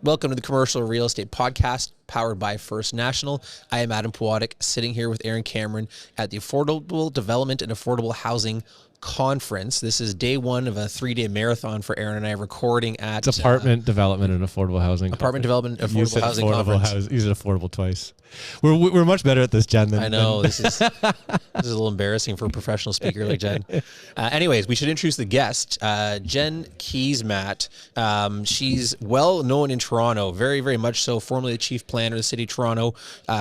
Welcome to the Commercial Real Estate Podcast, powered by First National. I am Adam Pawadic, sitting here with Aaron Cameron at the Affordable Development and Affordable Housing Conference. This is day one of a 3-day marathon for Aaron and I, recording at... It's Apartment Development and Affordable Housing. Apartment Development and Affordable Housing Conference. Use it affordable twice. We're much better at this, Jen. Than, I know. This is a little embarrassing for a professional speaker like Jen. Anyways, we should introduce the guest, Jen Keesmaat. She's well known in Toronto, very, very much so. Formerly the chief planner of the City of Toronto,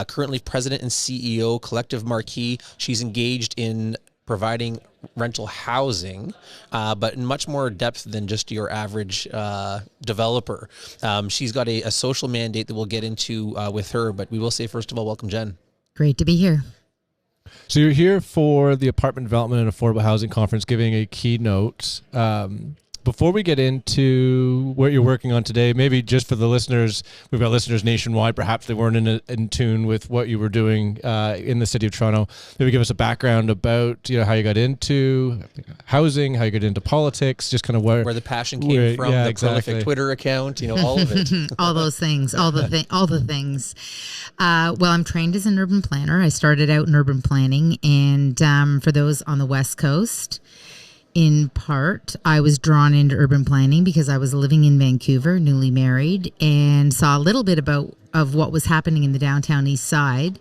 currently president and CEO, Collective Marquee. She's engaged in providing rental housing, but in much more depth than just your average developer. She's got a social mandate that we'll get into with her, but we will say, first of all, welcome, Jen. Great to be here. So you're here for the Apartment Development and Affordable Housing Conference, giving a keynote. Before we get into what you're working on today, maybe just for the listeners, we've got listeners nationwide, perhaps they weren't in tune with what you were doing in the City of Toronto. Maybe give us a background about how you got into housing, how you got into politics, just kind of where the passion came from, the prolific Twitter account, all of it. All those things, all the things. Well, I'm trained as an urban planner. I started out in urban planning, and for those on the West Coast, in part, I was drawn into urban planning because I was living in Vancouver, newly married, and saw a little bit of what was happening in the downtown east side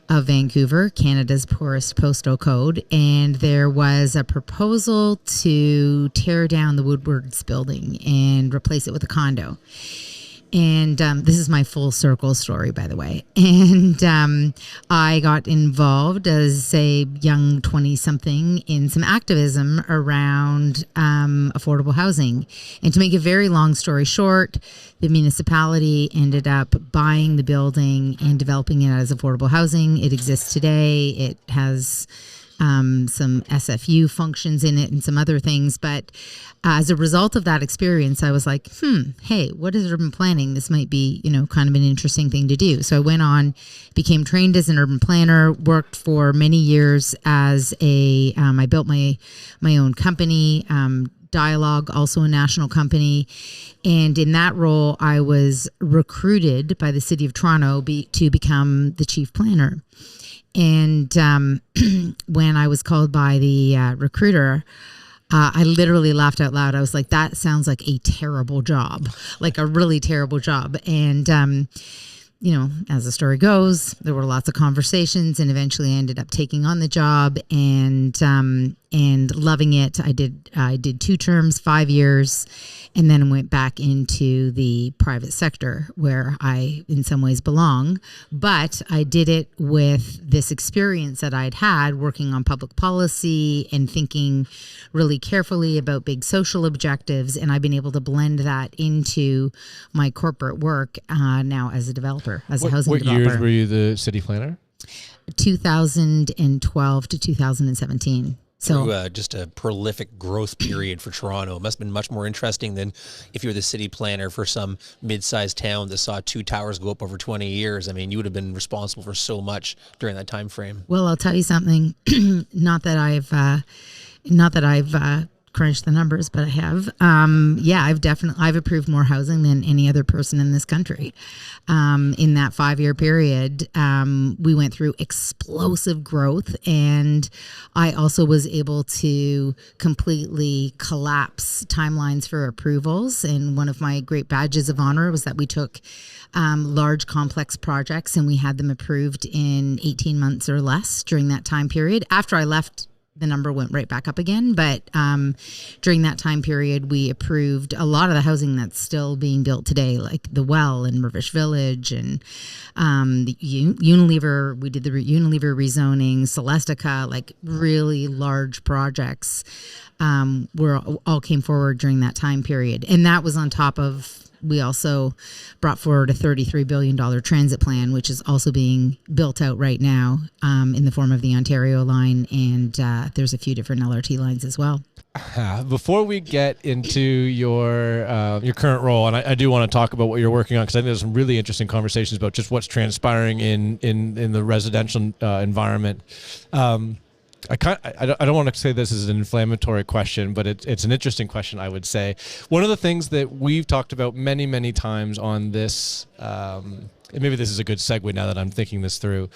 of Vancouver, Canada's poorest postal code. And there was a proposal to tear down the Woodwards building and replace it with a condo. And this is my full circle story, by the way. And I got involved as a young 20-something in some activism around affordable housing. And to make a very long story short, the municipality ended up buying the building and developing it as affordable housing. It exists today. It has some SFU functions in it and some other things. But as a result of that experience, I was like, hey, what is urban planning? This might be, kind of an interesting thing to do. So I went on, became trained as an urban planner, worked for many years as I built my own company, Dialogue, also a national company. And in that role, I was recruited by the City of Toronto to become the chief planner. And when I was called by the recruiter, I literally laughed out loud. I was like, that sounds like a terrible job, like a really terrible job. And, as the story goes, there were lots of conversations, and eventually I ended up taking on the job and loving it. I did 2 terms, 5 years, and then went back into the private sector where I in some ways belong. But I did it with this experience that I'd had working on public policy and thinking really carefully about big social objectives. And I've been able to blend that into my corporate work now as a developer, as a housing developer. What years were you the city planner? 2012 to 2017. So just a prolific growth period for Toronto. It must have been much more interesting than if you were the city planner for some mid-sized town that saw 2 towers go up over 20 years. I mean, you would have been responsible for so much during that time frame. Well, I'll tell you something. Not that I've crunched the numbers, but I have. I've approved more housing than any other person in this country. In that 5-year period, we went through explosive growth, and I also was able to completely collapse timelines for approvals. And one of my great badges of honor was that we took large complex projects and we had them approved in 18 months or less during that time period. After I left, the number went right back up again. But during that time period, we approved a lot of the housing that's still being built today, like the Well in Mirvish Village and the Unilever. We did the Unilever rezoning, Celestica, like really large projects all came forward during that time period. And that was on top of, we also brought forward a $33 billion transit plan, which is also being built out right now in the form of the Ontario line. And there's a few different LRT lines as well. Before we get into your current role, and I do want to talk about what you're working on, because I think there's some really interesting conversations about just what's transpiring in the residential environment. I don't want to say this is an inflammatory question, but it's an interesting question, I would say. One of the things that we've talked about many, many times on this, and maybe this is a good segue now that I'm thinking this through,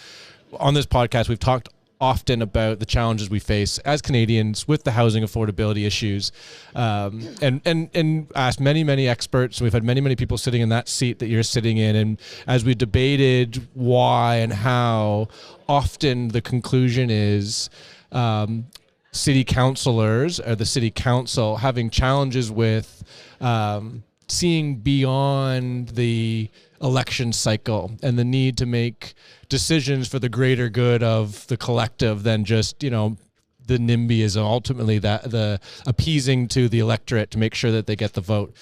on this podcast, we've talked often about the challenges we face as Canadians with the housing affordability issues, and asked many experts. We've had many people sitting in that seat that you're sitting in, and as we debated why and how, often the conclusion is city councilors or the city council having challenges with seeing beyond the election cycle and the need to make decisions for the greater good of the collective than just, the NIMBYism, ultimately that the appeasing to the electorate to make sure that they get the vote.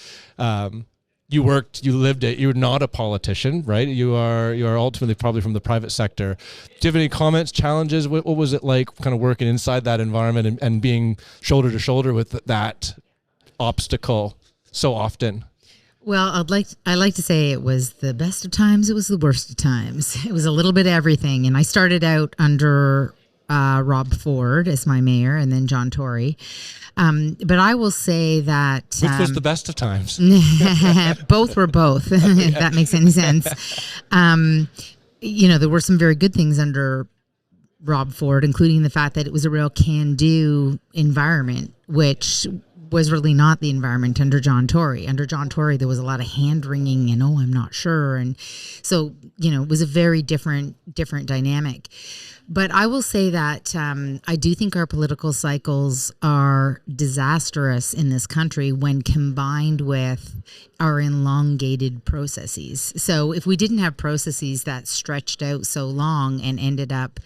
You lived it. You're not a politician, right? You are ultimately probably from the private sector. Do you have any comments, challenges? What was it like kind of working inside that environment and being shoulder to shoulder with that obstacle so often? Well, I like to say it was the best of times. It was the worst of times. It was a little bit of everything. And I started out under Rob Ford as my mayor, and then John Tory. But I will say that which was the best of times. Both were both. If that makes any sense. There were some very good things under Rob Ford, including the fact that it was a real can-do environment, which was really not the environment under John Tory. Under John Tory, there was a lot of hand-wringing and, I'm not sure. And so, it was a very different dynamic. But I will say that I do think our political cycles are disastrous in this country when combined with our elongated processes. So if we didn't have processes that stretched out so long and ended up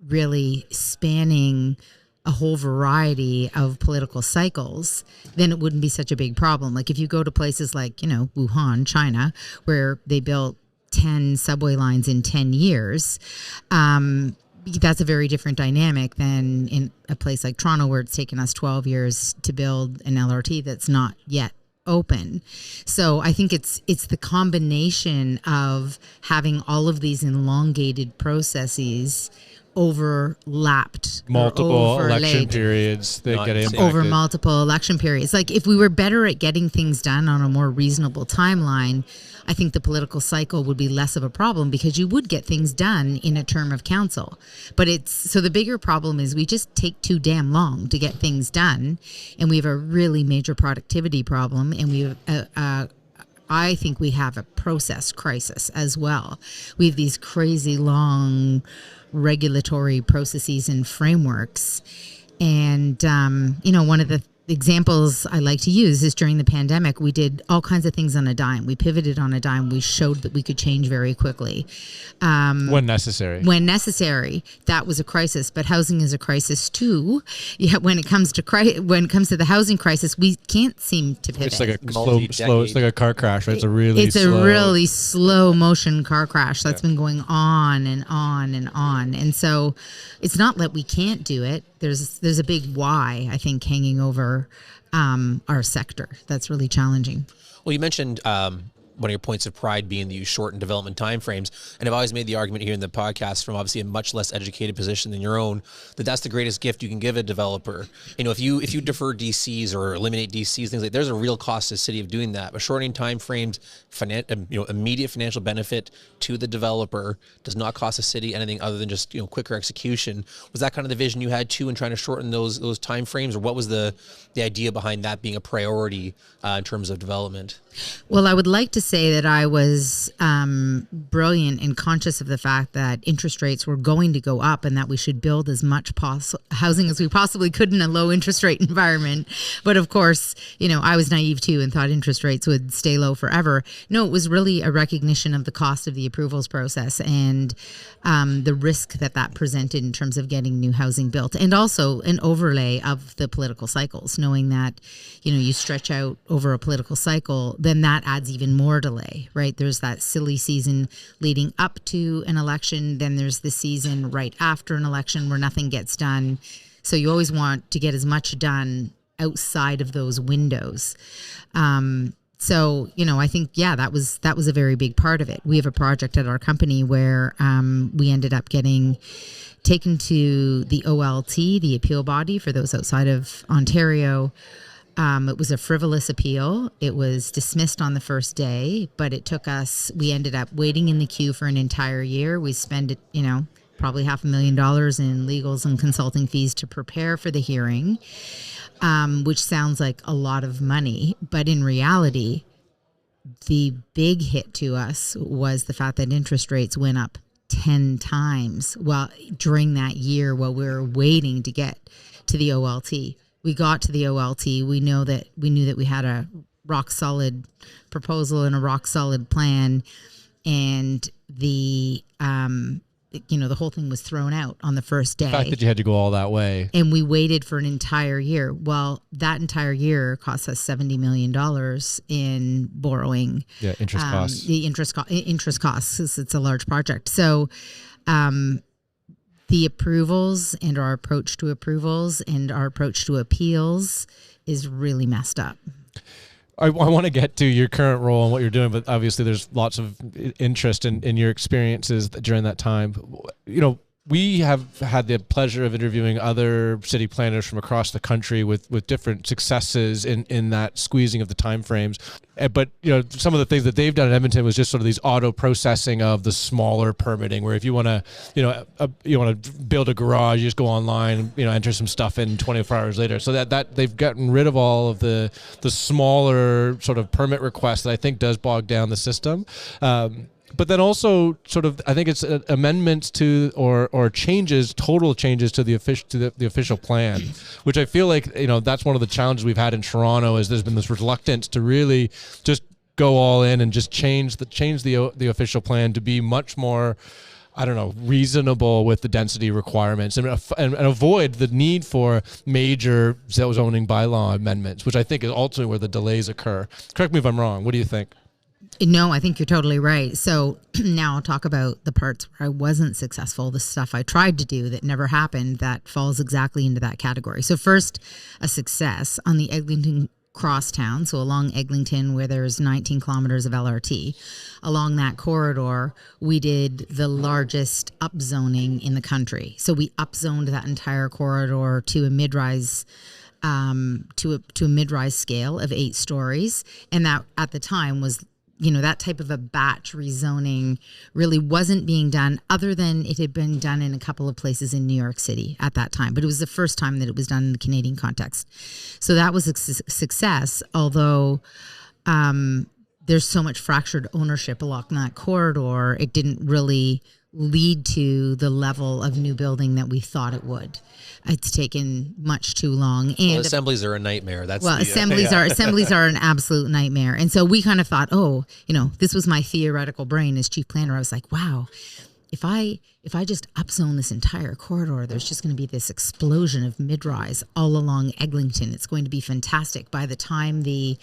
really spanning a whole variety of political cycles, then it wouldn't be such a big problem. Like if you go to places like, Wuhan, China, where they built 10 subway lines in 10 years, that's a very different dynamic than in a place like Toronto, where it's taken us 12 years to build an LRT that's not yet open. So I think it's the combination of having all of these elongated processes overlapped, multiple election periods that get impacted. Over multiple election periods. Like if we were better at getting things done on a more reasonable timeline, I think the political cycle would be less of a problem because you would get things done in a term of council. But so the bigger problem is we just take too damn long to get things done, and we have a really major productivity problem, and we have I think we have a process crisis as well. We have these crazy long regulatory processes and frameworks. And, one of the examples I like to use is during the pandemic, we did all kinds of things on a dime. We pivoted on a dime. We showed that we could change very quickly. When necessary. When necessary. That was a crisis, but housing is a crisis too. Yeah, when it comes to the housing crisis, we can't seem to pivot. It's like a slow. It's like a car crash, right? It's a really slow motion car crash that's been going on and on and on. And so it's not that we can't do it. There's a big why, I think, hanging over our sector that's really challenging. Well, you mentioned one of your points of pride being that you shorten development timeframes, and I've always made the argument here in the podcast from obviously a much less educated position than your own that that's the greatest gift you can give a developer. If you defer DCs or eliminate DCs, things like there's a real cost to the city of doing that. But shortening timeframes, immediate financial benefit to the developer does not cost the city anything other than just quicker execution. Was that kind of the vision you had too in trying to shorten those timeframes, or what was the idea behind that being a priority in terms of development? Well, I would like to say that I was brilliant and conscious of the fact that interest rates were going to go up and that we should build as much housing as we possibly could in a low interest rate environment. But of course, I was naive too and thought interest rates would stay low forever. No, it was really a recognition of the cost of the approvals process and the risk that presented in terms of getting new housing built, and also an overlay of the political cycles, knowing that, you stretch out over a political cycle, then that adds even more delay, right? There's that silly season leading up to an election. Then there's the season right after an election where nothing gets done. So you always want to get as much done outside of those windows. So, I think, that was a very big part of it. We have a project at our company where we ended up getting taken to the OLT, the appeal body for those outside of Ontario. It was a frivolous appeal. It was dismissed on the first day, but it took us, we ended up waiting in the queue for an entire year. We spent, probably $500,000 in legals and consulting fees to prepare for the hearing, which sounds like a lot of money. But in reality, the big hit to us was the fact that interest rates went up 10 times during that year while we were waiting to get to the OLT. We got to the OLT. We knew that we had a rock solid proposal and a rock solid plan, and the whole thing was thrown out on the first day. The fact that you had to go all that way. And we waited for an entire year. Well, that entire year cost us $70 million in borrowing. Yeah, interest costs. The interest costs, 'cause it's a large project. So the approvals and our approach to approvals and our approach to appeals is really messed up. I want to get to your current role and what you're doing, but obviously there's lots of interest in your experiences during that time. We have had the pleasure of interviewing other city planners from across the country with different successes in that squeezing of the timeframes. But some of the things that they've done in Edmonton was just sort of these auto processing of the smaller permitting, where if you want to build a garage, you just go online, enter some stuff in 24 hours later. So that they've gotten rid of all of the smaller sort of permit requests that I think does bog down the system. But then also sort of, I think it's amendments to or changes, total changes to the official plan, which I feel like that's one of the challenges we've had in Toronto. Is there's been this reluctance to really just go all in and just change the official plan to be much more, reasonable with the density requirements and avoid the need for major zoning bylaw amendments, which I think is ultimately where the delays occur. Correct me if I'm wrong. What do you think? No, I think you're totally right. So now I'll talk about the parts where I wasn't successful, the stuff I tried to do that never happened, that falls exactly into that category. So first, a success on the Eglinton Crosstown, so along Eglinton, where there's 19 kilometers of LRT. Along that corridor, we did the largest upzoning in the country. So we upzoned that entire corridor to a mid-rise to a mid-rise scale of 8 stories, and that at the time was that type of a batch rezoning really wasn't being done, other than it had been done in a couple of places in New York City at that time. But it was the first time that it was done in the Canadian context. So that was a success, although there's so much fractured ownership along that corridor, it didn't really lead to the level of new building that we thought it would. It's taken much too long. And assemblies are a nightmare. Assemblies are an absolute nightmare. And so we kind of thought, this was my theoretical brain as chief planner. I was like, wow, if I just upzone this entire corridor, there's just going to be this explosion of mid-rise all along Eglinton. It's going to be fantastic. By the time the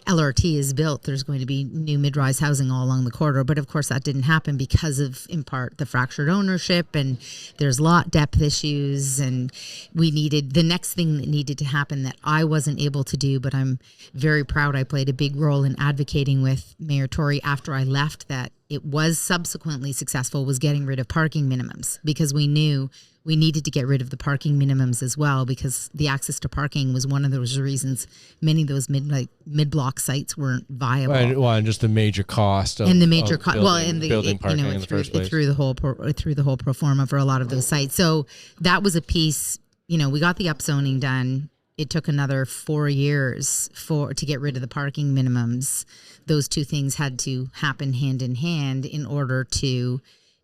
LRT is built, there's going to be new mid-rise housing all along the corridor. But of course, that didn't happen because of, in part, the fractured ownership, and there's lot depth issues. And the next thing that needed to happen that I wasn't able to do, but I'm very proud I played a big role in advocating with Mayor Tory after I left, that it was subsequently successful, was getting rid of parking minimums, because we knew we needed to get rid of the parking minimums as well, because the access to parking was one of those reasons many of those mid-block sites weren't viable. And just the major cost of, building parking in the first place. Through the whole pro forma for a lot of those sites. So that was a piece, we got the upzoning done. It took another 4 years to get rid of the parking minimums. Those two things had to happen hand in hand in order to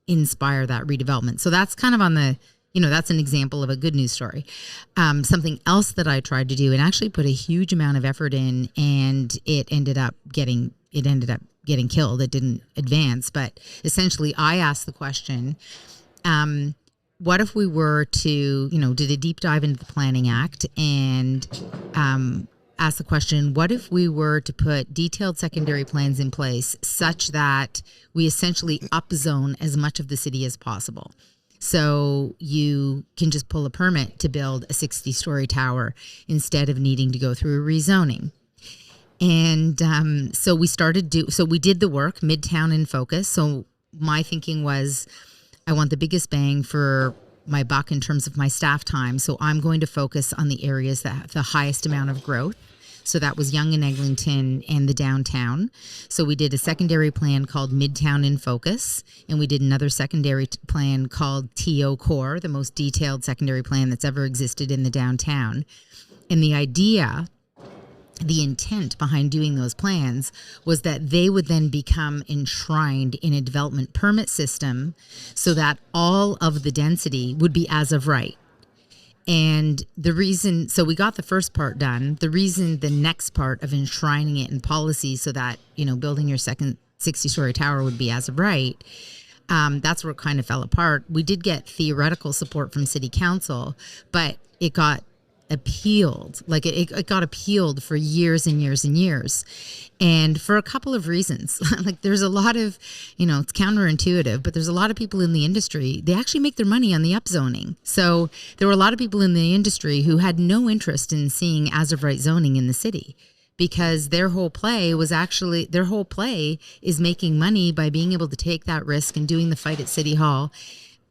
inspire that redevelopment. So that's kind of on the, that's an example of a good news story. Something else that I tried to do and actually put a huge amount of effort in, and it ended up getting killed. It didn't advance, but essentially I asked the question, what if we were to, did a deep dive into the Planning Act and ask the question, what if we were to put detailed secondary plans in place such that we essentially upzone as much of the city as possible? So you can just pull a permit to build a 60-story tower instead of needing to go through a rezoning. And so we did the work, Midtown in focus. So my thinking was, I want the biggest bang for my buck in terms of my staff time. So I'm going to focus on the areas that have the highest amount of growth. So that was Yonge and Eglinton and the downtown. So we did a secondary plan called Midtown in Focus, and we did another secondary plan called TO Core, the most detailed secondary plan that's ever existed in the downtown. And the idea, the intent behind doing those plans was that they would then become enshrined in a development permit system so that all of the density would be as of right. And the reason, so we got the first part done. The reason the next part of enshrining it in policy so that, building your second 60-story tower would be as of right, that's where it kind of fell apart. We did get theoretical support from city council, but it got appealed. Like it got appealed for years and years and years. And for a couple of reasons. Like there's a lot of, it's counterintuitive, but there's a lot of people in the industry, they actually make their money on the upzoning. So there were a lot of people in the industry who had no interest in seeing as of right zoning in the city, because their whole play is making money by being able to take that risk and doing the fight at City Hall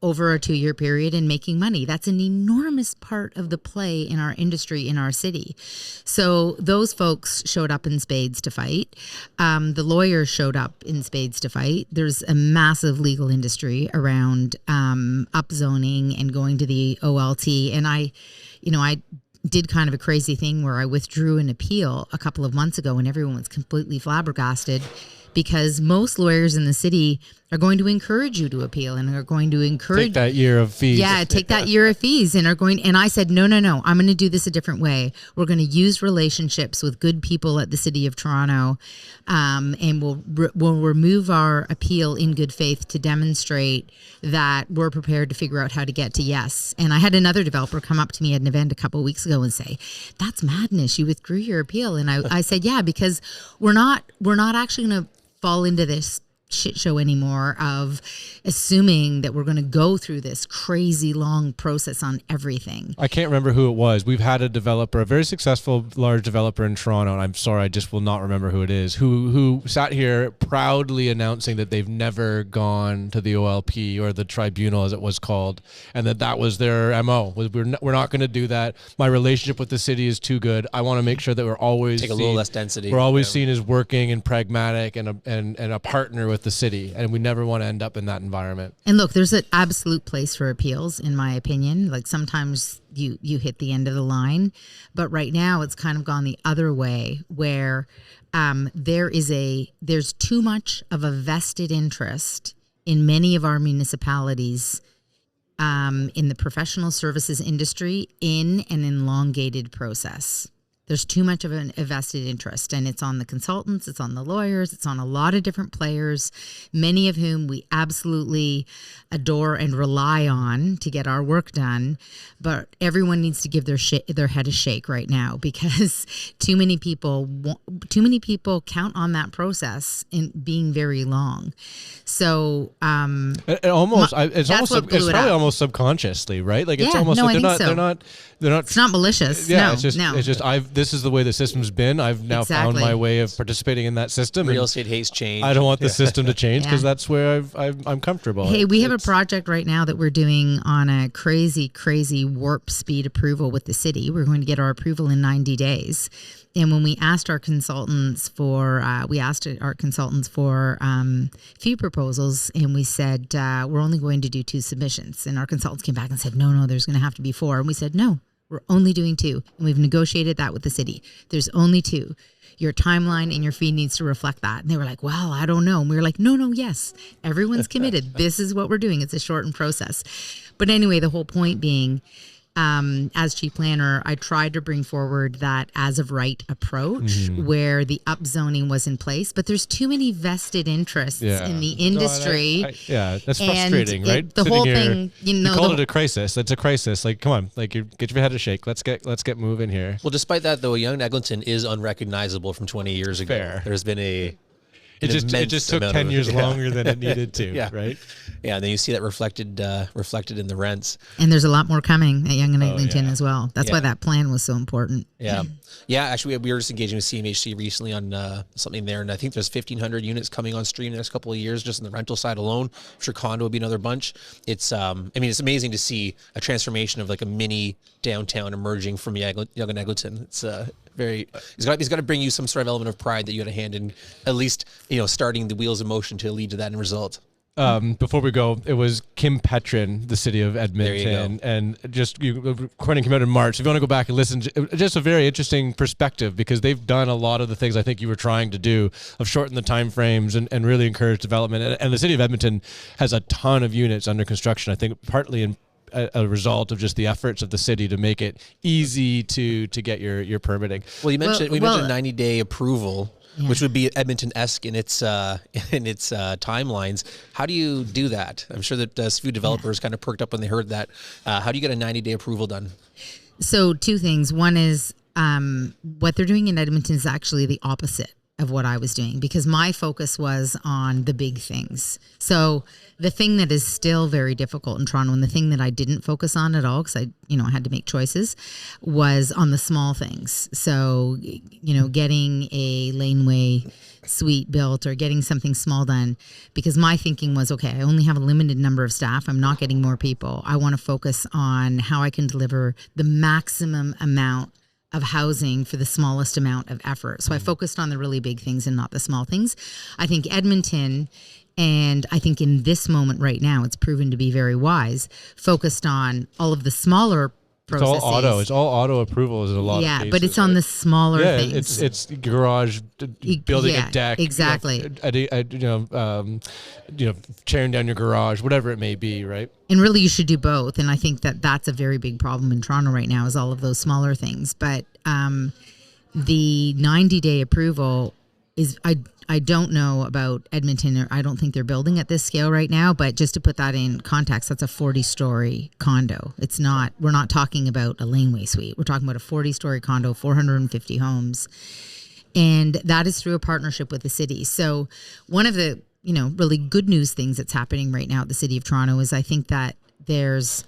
over a 2-year period and making money. That's an enormous part of the play in our industry, in our city. So those folks showed up in spades to fight. The lawyers showed up in spades to fight. There's a massive legal industry around upzoning and going to the OLT. And I did kind of a crazy thing where I withdrew an appeal a couple of months ago, and everyone was completely flabbergasted, because most lawyers in the city are going to encourage you to appeal and are going to encourage take that year of fees. Yeah, take that year of fees and I said, no, I'm going to do this a different way. We're going to use relationships with good people at the City of Toronto, and we'll remove our appeal in good faith to demonstrate that we're prepared to figure out how to get to yes. And I had another developer come up to me at an event a couple of weeks ago and say, that's madness. You withdrew your appeal. And I said, yeah, because we're not actually going to fall into this shit show anymore of assuming that we're going to go through this crazy long process on everything. I can't remember who it was. We've had a developer, a very successful large developer in Toronto, and I'm sorry, I just will not remember who it is, who sat here proudly announcing that they've never gone to the OLP or the tribunal, as it was called, and that was their MO. We're not going to do that. My relationship with the city is too good. I want to make sure that we're always take a little less density. We're always seen as working and pragmatic and a partner with the city, and we never want to end up in that environment. And look, there's an absolute place for appeals, in my opinion. Like sometimes you hit the end of the line, but right now it's kind of gone the other way, where there's too much of a vested interest in many of our municipalities in the professional services industry in an elongated process. There's too much of a vested interest, and it's on the consultants, it's on the lawyers, it's on a lot of different players, many of whom we absolutely adore and rely on to get our work done. But everyone needs to give their head a shake right now, because too many people count on that process in being very long. So it's probably almost subconsciously, right? Like it's almost like they're not. It's not malicious. Yeah, no, it's just this is the way the system's been. I've now found my way of participating in that system. Real estate hates change. I don't want the system to change, because that's where I'm comfortable. Hey, we have a project right now that we're doing on a crazy warp speed approval with the city. We're going to get our approval in 90 days. And when we asked our consultants for fee proposals, and we said, we're only going to do 2 submissions. And our consultants came back and said, no, there's going to have to be 4. And we said, no, we're only doing 2. And we've negotiated that with the city. There's only 2. Your timeline and your fee needs to reflect that. And they were like, well, I don't know. And we were like, no, yes. Everyone's committed. This is what we're doing. It's a shortened process. But anyway, the whole point being, as chief planner, I tried to bring forward that as of right approach where the upzoning was in place, but there's too many vested interests in the industry. That's frustrating, right? The whole thing, you called it a crisis. It's a crisis. Like, come on, like, get your head a shake. Let's get moving here. Well, despite that, though, Yonge and Eglinton is unrecognizable from 20 years ago. Fair. There's been a It just took 10 years longer than it needed to, Yeah. right? Yeah, and then you see that reflected in the rents. And there's a lot more coming at Yonge and Eglinton yeah. as well. That's why Yeah. that plan was so important. Yeah. Yeah, actually, we were just engaging with CMHC recently on something there, and I think there's 1,500 units coming on stream in the next couple of years just in the rental side alone. I'm sure condo will be another bunch. It's, I mean, it's amazing to see a transformation of like a mini downtown emerging from Yonge and Eglinton. It's he's got to bring you some sort of element of pride that you had a hand in, at least, starting the wheels of motion to lead to that end result. Before we go, it was Kim Petrin, the city of Edmonton, and recording came out in March. If you want to go back and listen, just a very interesting perspective because they've done a lot of the things I think you were trying to do of shorten the time frames and really encourage development. And the city of Edmonton has a ton of units under construction. I think partly in a result of just the efforts of the city to make it easy to get your permitting. Well, you mentioned we mentioned a 90-day approval. Yeah. Which would be Edmonton-esque in its timelines. How do you do that? I'm sure that a few developers kind of perked up when they heard that. How do you get a 90-day approval done? So two things. One is what they're doing in Edmonton is actually the opposite of what I was doing because my focus was on the big things. So the thing that is still very difficult in Toronto and the thing that I didn't focus on at all because I had to make choices was on the small things. So, getting a laneway suite built or getting something small done because my thinking was, okay, I only have a limited number of staff. I'm not getting more people. I want to focus on how I can deliver the maximum amount of housing for the smallest amount of effort. So I focused on the really big things and not the small things. I think Edmonton, and I think in this moment right now, it's proven to be very wise, focused on all of the smaller processes. It's all auto approvals in a lot of cases. Yeah, but it's on the smaller things. It's garage, building a deck. Exactly. Tearing down your garage, whatever it may be, right? And really you should do both. And I think that that's a very big problem in Toronto right now is all of those smaller things. But the 90-day approval is, I don't know about Edmonton, or I don't think they're building at this scale right now, but just to put that in context, that's a 40-story condo. We're not talking about a laneway suite. We're talking about a 40-story condo, 450 homes. And that is through a partnership with the city. So one of the, really good news things that's happening right now at the City of Toronto is I think that there's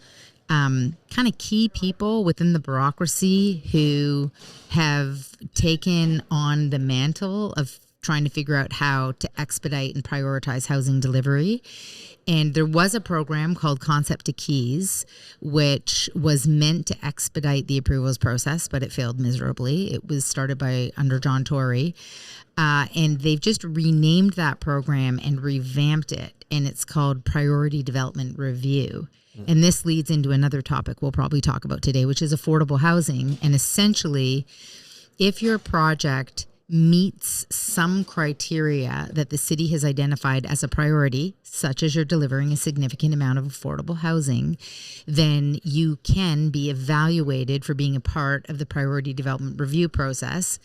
kind of key people within the bureaucracy who have taken on the mantle of trying to figure out how to expedite and prioritize housing delivery. And there was a program called Concept to Keys, which was meant to expedite the approvals process, but it failed miserably. It was started under John Tory. And they've just renamed that program and revamped it. And it's called Priority Development Review. And this leads into another topic we'll probably talk about today, which is affordable housing. And essentially, if your project meets some criteria that the city has identified as a priority, such as you're delivering a significant amount of affordable housing, then you can be evaluated for being a part of the priority development review process.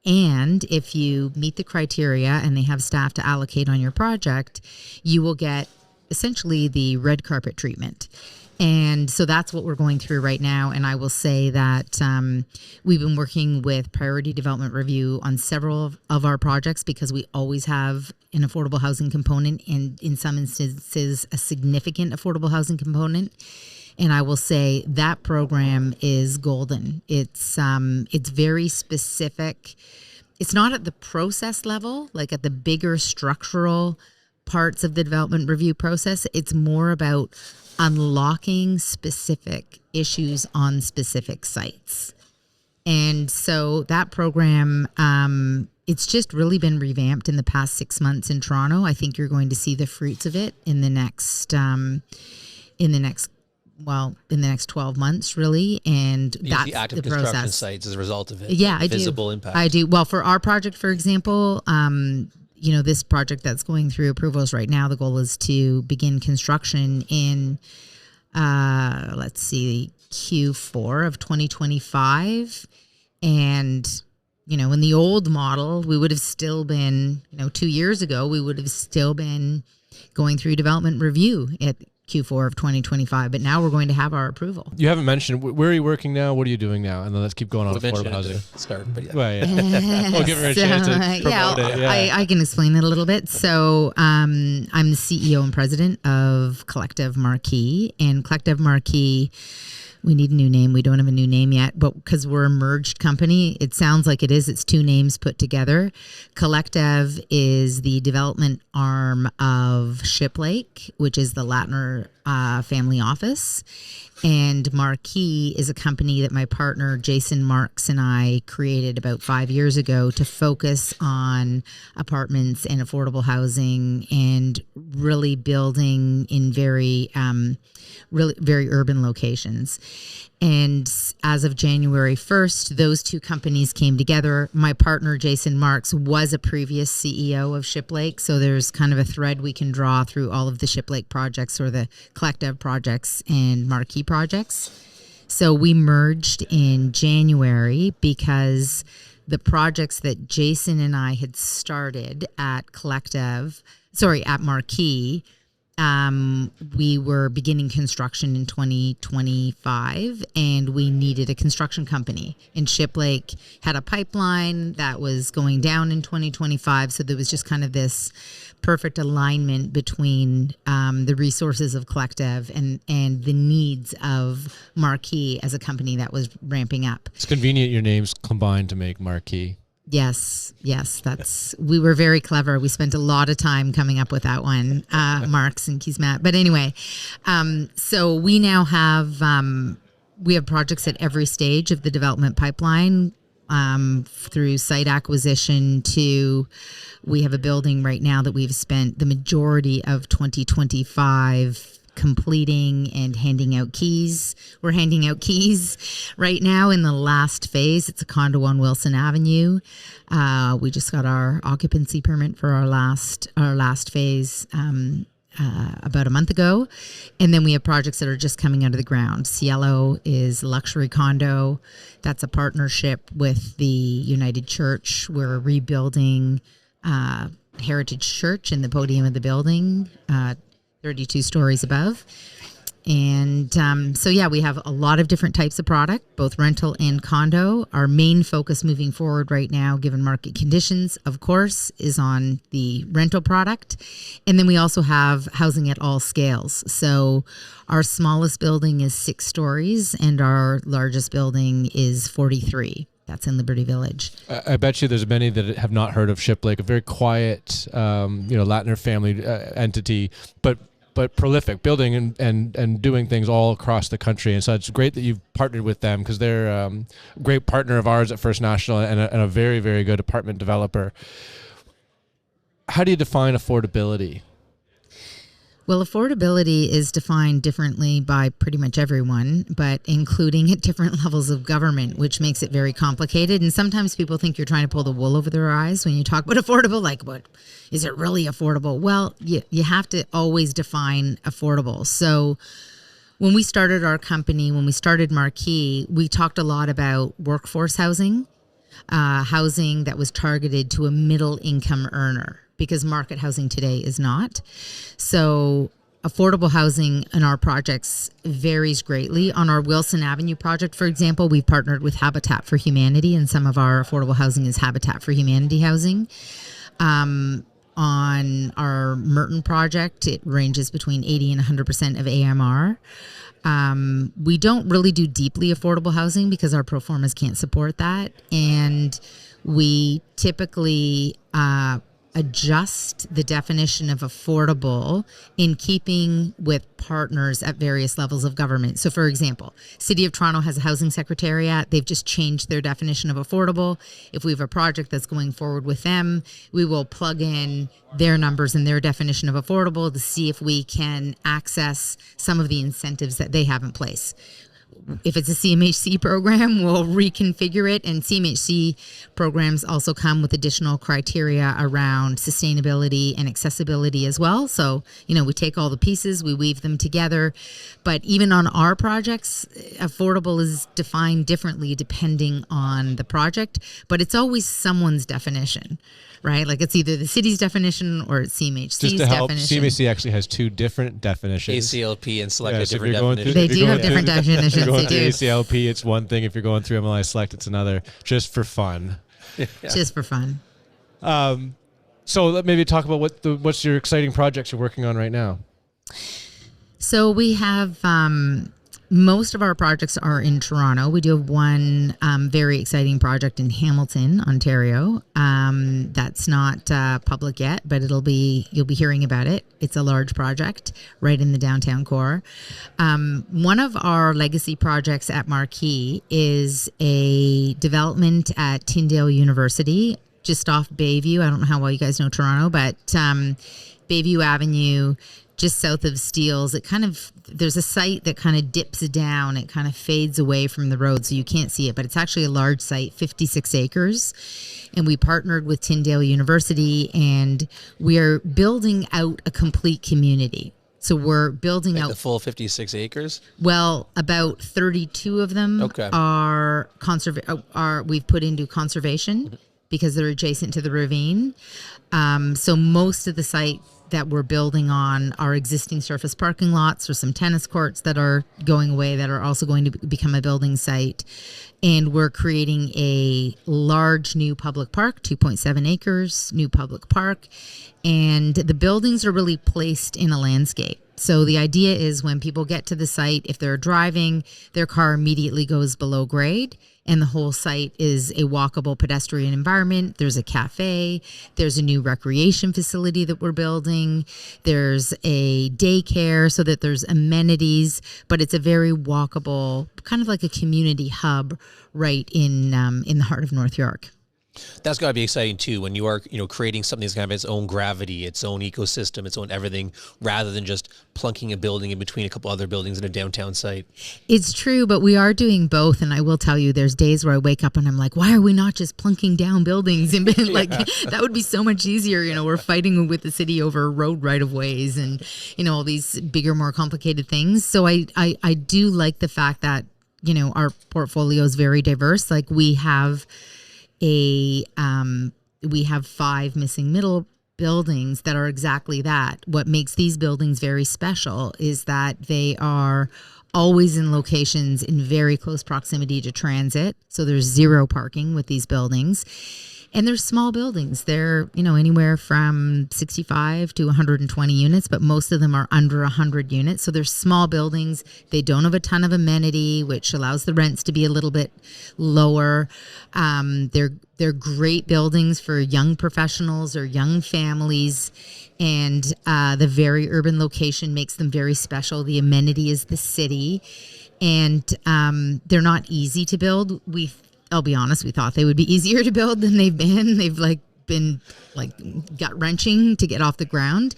And if you meet the criteria and they have staff to allocate on your project, you will get essentially the red carpet treatment. And so that's what we're going through right now. And I will say that we've been working with Priority Development Review on several of our projects because we always have an affordable housing component and in some instances a significant affordable housing component. And I will say that program is golden. It's very specific. It's not at the process level, like at the bigger structural parts of the development review process. It's more about unlocking specific issues on specific sites. And so that program, it's just really been revamped in the past 6 months in Toronto. I think you're going to see the fruits of it in the next 12 months, really. And that's the active the construction process. Sites as a result of it. Yeah, I Visible do. impact. I do. Well, for our project, for example, this project that's going through approvals right now, the goal is to begin construction in, Q4 of 2025. And, in the old model, we would have still been, 2 years ago, we would have still been going through development review Q4 of 2025. But now we're going to have our approval. You haven't mentioned where are you working now? What are you doing now? And then let's keep going on We mentioned affordable it housing. at the start, but yeah. Well, yeah. We'll give her a chance to promote it. Yeah. I can explain it a little bit. So I'm the CEO and president of Collective Marquee. And Collective Marquee, we need a new name. We don't have a new name yet, but because we're a merged company, it sounds like it is. It's two names put together. Collective is the development arm of Ship Lake, which is the Latner family office. And Marquee is a company that my partner Jason Marks and I created about 5 years ago to focus on apartments and affordable housing and really building in very urban locations. And as of January 1st, those two companies came together. My partner, Jason Marks, was a previous CEO of Ship Lake. So there's kind of a thread we can draw through all of the Ship Lake projects or the Collective projects and Marquee projects. So we merged in January because the projects that Jason and I had started at Marquee, we were beginning construction in 2025 and we needed a construction company, and Ship Lake had a pipeline that was going down in 2025. So there was just kind of this perfect alignment between the resources of Collective and the needs of Marquee as a company that was ramping up. It's convenient your names combined to make Marquee. Yes, we were very clever. We spent a lot of time coming up with that one, Marks and Keesmaat. But anyway, so we now have projects at every stage of the development pipeline, through site acquisition to, we have a building right now that we've spent the majority of 2025 completing and handing out keys. We're handing out keys right now in the last phase. It's a condo on Wilson Avenue. We just got our occupancy permit for our last phase about a month ago. And then we have projects that are just coming out of the ground. Cielo is luxury condo. That's a partnership with the United Church. We're rebuilding Heritage Church in the podium of the building, 32 stories above. And so, yeah, we have a lot of different types of product, both rental and condo. Our main focus moving forward right now, given market conditions, of course, is on the rental product. And then we also have housing at all scales. So our smallest building is 6 stories and our largest building is 43. That's in Liberty Village. I bet you there's many that have not heard of Ship Lake, a very quiet, Latner family entity, but prolific, building and doing things all across the country. And so it's great that you've partnered with them because they're a great partner of ours at First National and a very, very good apartment developer. How do you define affordability? Well, affordability is defined differently by pretty much everyone, but including at different levels of government, which makes it very complicated. And sometimes people think you're trying to pull the wool over their eyes when you talk about affordable, like, what is it really affordable? Well, you have to always define affordable. So when we started our company, when we started Marquee, we talked a lot about workforce housing, housing that was targeted to a middle income earner, because market housing today is not. So affordable housing in our projects varies greatly. On our Wilson Avenue project, for example, we've partnered with Habitat for Humanity, and some of our affordable housing is Habitat for Humanity housing. On our Merton project, it ranges between 80 and 100% of AMR. We don't really do deeply affordable housing because our pro formas can't support that. And we typically adjust the definition of affordable in keeping with partners at various levels of government. So, for example, City of Toronto has a housing secretariat. They've just changed their definition of affordable. If we have a project that's going forward with them, we will plug in their numbers and their definition of affordable to see if we can access some of the incentives that they have in place. if it's a CMHC program, we'll reconfigure it. And CMHC programs also come with additional criteria around sustainability and accessibility as well. So, we take all the pieces, we weave them together. But even on our projects, affordable is defined differently depending on the project, but it's always someone's definition. Right? Like it's either the city's definition or it's CMHC's Just to help, definition. CMHC actually has two different definitions. ACLP and Select Yeah, a so if different you're going definition. They do have different definitions. If you're going They through do. ACLP, it's one thing. If you're going through MLI Select, it's another. Just for fun. Just for fun. So let maybe talk about what's your exciting projects you're working on right now. So we have most of our projects are in Toronto. We do have one very exciting project in Hamilton, Ontario. That's not public yet, but you'll be hearing about it. It's a large project right in the downtown core. One of our legacy projects at Marquee is a development at Tyndale University, just off Bayview. I don't know how well you guys know Toronto, but Bayview Avenue, just south of Steeles, there's a site that kind of dips down. It kind of fades away from the road, so you can't see it, but it's actually a large site, 56 acres. And we partnered with Tyndale University, and we are building out a complete community. So we're building out the full 56 acres. Well, about 32 of them are we've put into conservation because they're adjacent to the ravine. So most of the site that we're building on are existing surface parking lots or some tennis courts that are going away that are also going to become a building site. And we're creating a large new public park, 2.7 acres, new public park. And the buildings are really placed in a landscape. So the idea is when people get to the site, if they're driving, their car immediately goes below grade, and the whole site is a walkable pedestrian environment. There's a cafe, there's a new recreation facility that we're building, there's a daycare so that there's amenities, but it's a very walkable, kind of like a community hub right in the heart of North York. That's got to be exciting too, when you are, creating something that's going to have its own gravity, its own ecosystem, its own everything, rather than just plunking a building in between a couple other buildings in a downtown site. It's true, but we are doing both. And I will tell you, there's days where I wake up and I'm like, why are we not just plunking down buildings? And that would be so much easier. We're fighting with the city over road right of ways and, all these bigger, more complicated things. So I do like the fact that, our portfolio is very diverse. Like we have we have 5 missing middle buildings that are exactly that. What makes these buildings very special is that they are always in locations in very close proximity to transit. So there's 0 parking with these buildings. And they're small buildings. They're, anywhere from 65 to 120 units, but most of them are under 100 units. So they're small buildings. They don't have a ton of amenity, which allows the rents to be a little bit lower. They're great buildings for young professionals or young families. And the very urban location makes them very special. The amenity is the city. And they're not easy to build. I'll be honest, we thought they would be easier to build than they've been. They've been gut wrenching to get off the ground.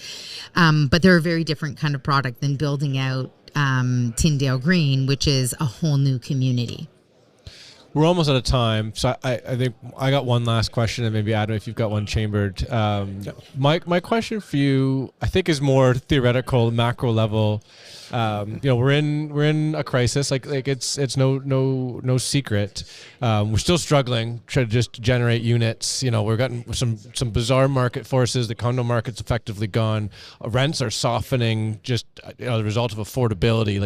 But they're a very different kind of product than building out Tyndale Green, which is a whole new community. We're almost out of time, so I think I got one last question, and maybe Adam, if you've got one chambered. My question for you, I think, is more theoretical, macro level. We're in a crisis. Like it's no secret. We're still struggling to just generate units. We've gotten some bizarre market forces. The condo market's effectively gone. Rents are softening just the result of affordability.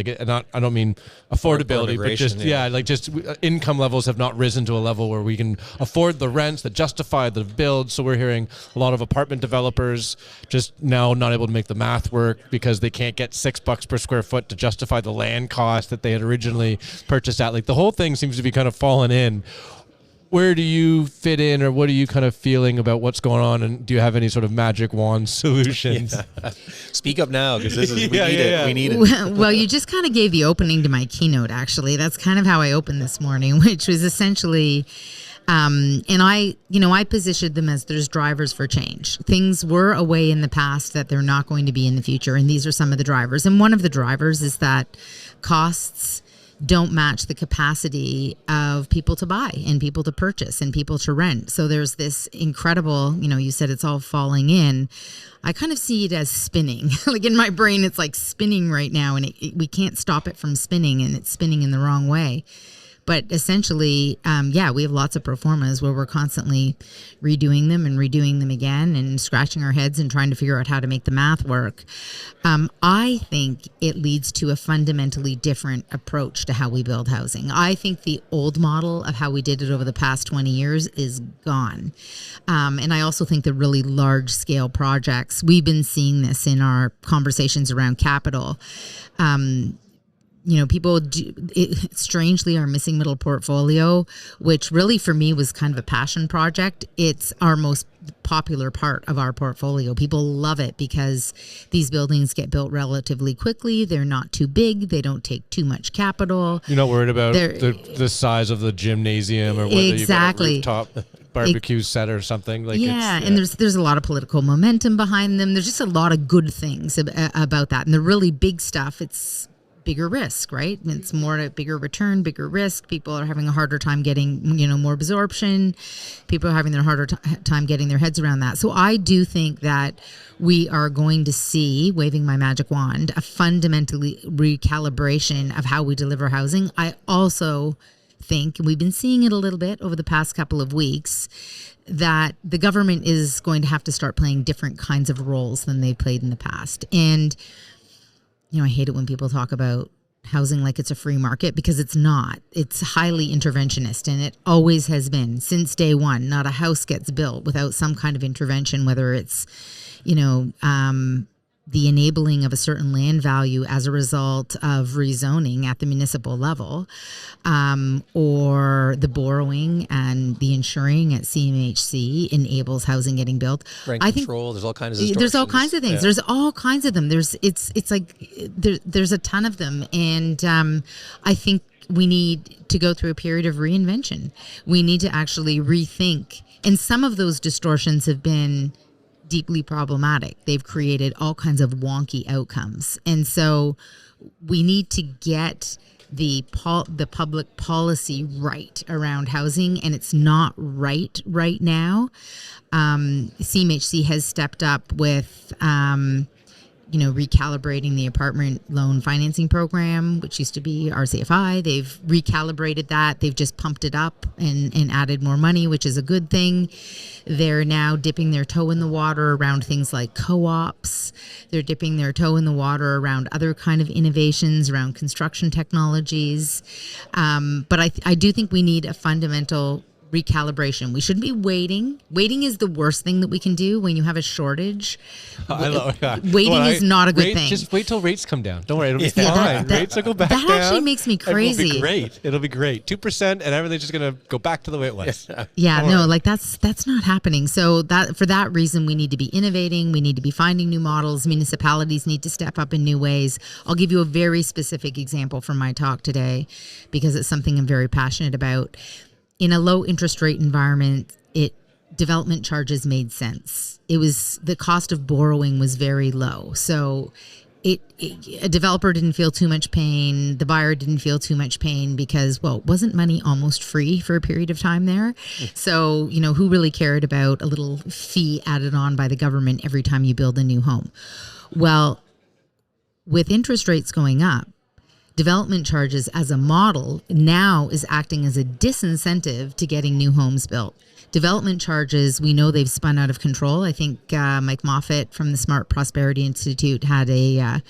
I don't mean affordability, but just income levels have not risen to a level where we can afford the rents that justify the build. So we're hearing a lot of apartment developers just now not able to make the math work because they can't get $6 per square foot to justify the land cost that they had originally purchased at. The whole thing seems to be kind of fallen in. Where do you fit in, or what are you kind of feeling about what's going on, and do you have any sort of magic wand solutions? Yeah. Speak up now, because we need it. Well, you just kind of gave the opening to my keynote, actually. That's kind of how I opened this morning, which was essentially, and I positioned them as there's drivers for change. Things were a way in the past that they're not going to be in the future, and these are some of the drivers. And one of the drivers is that costs don't match the capacity of people to buy and people to purchase and people to rent. So there's this incredible, you said it's all falling in. I kind of see it as spinning. Like in my brain, it's like spinning right now, and we can't stop it from spinning, and it's spinning in the wrong way. But essentially, we have lots of pro formas where we're constantly redoing them again and scratching our heads and trying to figure out how to make the math work. I think it leads to a fundamentally different approach to how we build housing. I think the old model of how we did it over the past 20 years is gone. And I also think the really large scale projects, we've been seeing this in our conversations around capital. People strangely are missing middle portfolio, which really for me was kind of a passion project. It's our most popular part of our portfolio. People love it because these buildings get built relatively quickly. They're not too big. They don't take too much capital. You're not worried about the size of the gymnasium or whether you've got a rooftop barbecue set or something. And there's a lot of political momentum behind them. There's just a lot of good things about that. And the really big stuff, it's bigger risk, right? It's more a bigger return, bigger risk. People are having a harder time getting, more absorption. People are having their harder time getting their heads around that. So I do think that we are going to see, waving my magic wand, a fundamentally recalibration of how we deliver housing. I also think, and we've been seeing it a little bit over the past couple of weeks, that the government is going to have to start playing different kinds of roles than they played in the past. And I hate it when people talk about housing like it's a free market, because it's not. It's highly interventionist, and it always has been since day one. Not a house gets built without some kind of intervention, whether it's, the enabling of a certain land value as a result of rezoning at the municipal level, or the borrowing and the insuring at CMHC enables housing getting built. Rent control, there's all kinds of distortions. There's all kinds of things. Yeah. There's all kinds of them. There's a ton of them, and I think we need to go through a period of reinvention. We need to actually rethink, and some of those distortions have been deeply problematic. They've created all kinds of wonky outcomes. And so we need to get the public policy right around housing, and it's not right now. CMHC has stepped up with recalibrating the apartment loan financing program, which used to be RCFI. They've recalibrated that. They've just pumped it up and added more money, which is a good thing. They're now dipping their toe in the water around things like co-ops. They're dipping their toe in the water around other kind of innovations around construction technologies. But I do think we need a fundamental recalibration. We shouldn't be waiting. Waiting is the worst thing that we can do when you have a shortage. Waiting is not a good thing. Just wait till rates come down. Don't worry, it'll be fine. Rates will go back down. That actually makes me crazy. It'll be great. It'll be great. 2% and everything's just going to go back to the way it was. That's not happening. So for that reason, we need to be innovating. We need to be finding new models. Municipalities need to step up in new ways. I'll give you a very specific example from my talk today, because it's something I'm very passionate about. In a low interest rate environment, development charges made sense. It was the cost of borrowing was very low. So a developer didn't feel too much pain. The buyer didn't feel too much pain because, wasn't money almost free for a period of time there? So, who really cared about a little fee added on by the government every time you build a new home? Well, with interest rates going up, development charges as a model now is acting as a disincentive to getting new homes built. Development charges, we know they've spun out of control. I think Mike Moffat from the Smart Prosperity Institute had a...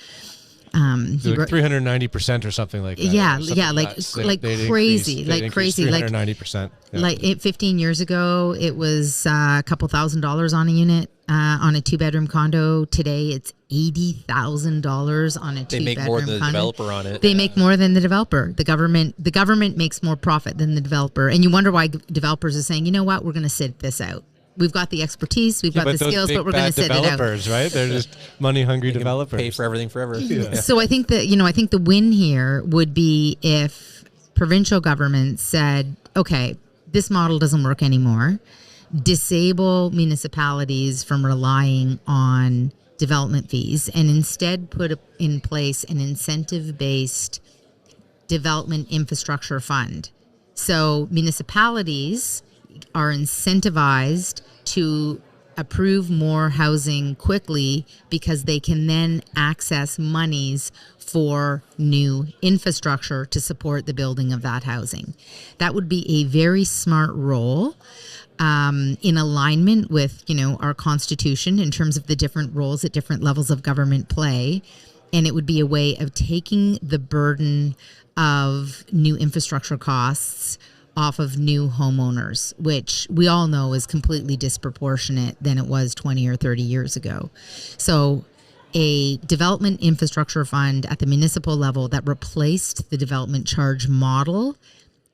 like 390% or something like that. Crazy. 390%. Yeah. Like 15 years ago, it was a couple $1,000s on a unit on a 2-bedroom condo. Today, it's $80,000 on a 2-bedroom condo. They make more than the developer on it. They make more than the developer. The government makes more profit than the developer, and you wonder why developers are saying, you know what, we're going to sit this out. We've got the expertise, we've got the skills, but we're going to sit it out. Developers, right? They're just money-hungry developers. Pay for everything forever. Yeah. So I think that, I think the win here would be if provincial governments said, okay, this model doesn't work anymore. Disable municipalities from relying on development fees and instead put in place an incentive-based development infrastructure fund. So municipalities are incentivized to approve more housing quickly because they can then access monies for new infrastructure to support the building of that housing. That would be a very smart role in alignment with, our Constitution in terms of the different roles that different levels of government play. And it would be a way of taking the burden of new infrastructure costs off of new homeowners, which we all know is completely disproportionate than it was 20 or 30 years ago. So a development infrastructure fund at the municipal level that replaced the development charge model,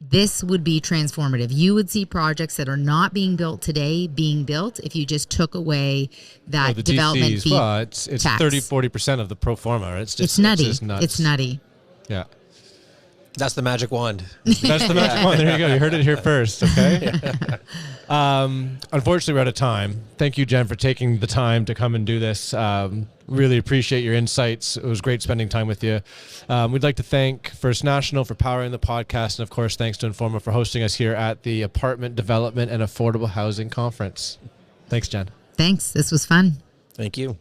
this would be transformative. You would see projects that are not being built today being built if you just took away that the development DCs, fee. well, it's tax. 30-40% of the pro forma. It's nutty. It's just nuts. It's nutty. Yeah. That's the magic wand. That's the magic one. There you go. You heard it here first. Okay. Unfortunately, we're out of time. Thank you, Jen, for taking the time to come and do this. Really appreciate your insights. It was great spending time with you. We'd like to thank First National for powering the podcast. And of course, thanks to Informa for hosting us here at the Apartment Development and Affordable Housing Conference. Thanks, Jen. Thanks. This was fun. Thank you.